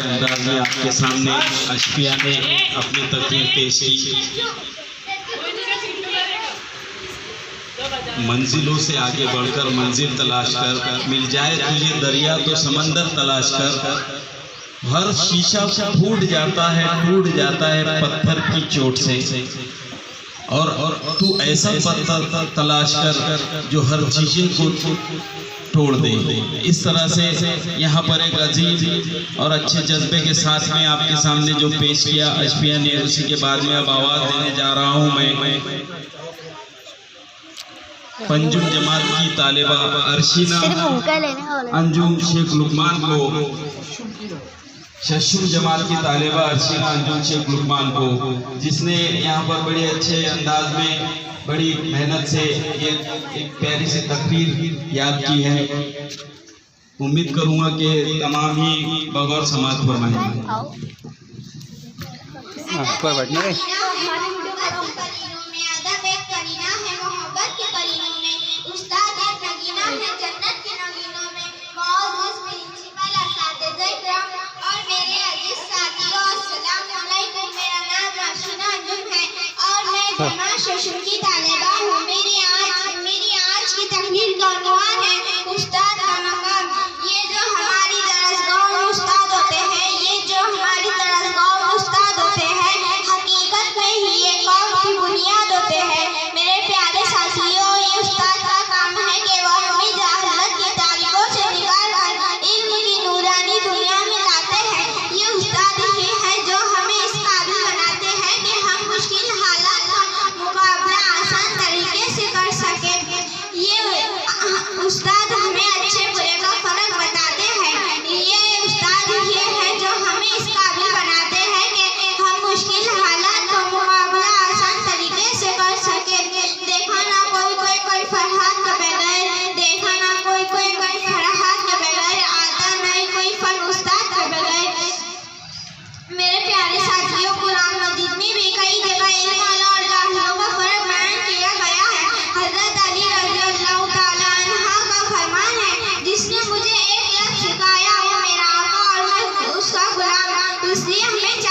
अंदाज में आपके सामने अशफिया ने अपनी तकरीर पेश की। मंजिलों से आगे बढ़कर मंजिल तलाश कर, मिल जाए तुझे दरिया तो समंदर तलाश कर। हर शीशा फूट जाता है पत्थर की चोट से, और तू ऐसा पत्थर तलाश कर जो हर चीज़ें को तोड़ दे। इस तरह से यहाँ पर एक अजीब और अच्छे जज्बे के साथ में आपके सामने जो पेश किया अशफिया ने, उसी के बाद में अब आवाज़ देने जा रहा हूँ मैं पंजुम जमात की तालिबा अरशीना अंजुम शेख लुकमान को, शशुम जमात की तालिबा अरशीना अंजुम शेख लुकमान को, जिसने यहाँ पर बड़े अच्छे अंदाज में बड़ी मेहनत से एक प्यारी सी तकरीर याद की है। उम्मीद करूँगा कि तमाम ही बगौर समाज फरमाएंगे। शशुम की तालिबा हूँ। मेरी आज की तकरीर का उन्वान है उस्ताद का मकाम। ये जो हमारी दरसगाह में उस्ताद होते हैं, हकीकत में ही ये कौम की बुनियाद होते हैं। मेरे प्यारे साथियों, ये उस्ताद का काम है कि वह हमें जहालत की तारीकों से निकाल कर इल्म की नूरानी दुनिया में लाते हैं। ये उस्ताद ही है जो हमें इस काबिल बनाते हैं कि हम मुश्किल हालात का मुकाबला आसान तरीके से कर सके। ये उस्ताद हमें अच्छे बुरे का फर्क बताते हैं। ये उस्ताद ये है जो हमें इस काबिल बनाते हैं कि हम मुश्किल हालात का मुकाबला आसान तरीके से कर सके। देखा ना कोई फरहाद के बगैर, देखा ना कोई फरहाद के बगैर, आता नहीं कोई फन उस्ताद के बगैर। मेरे प्यारे साथियों, कुरान मजीद में भी कई जगह इल्म वाला और जाहिलों का फर्क बयान किया गया है। हजरत अली रज़ियल्लाहु ताला अन्हा का फरमान है, जिसने मुझे एक लफ्ज़ सिखाया वो मेरा आका और मैं उसका गुलाम, इसलिए हमें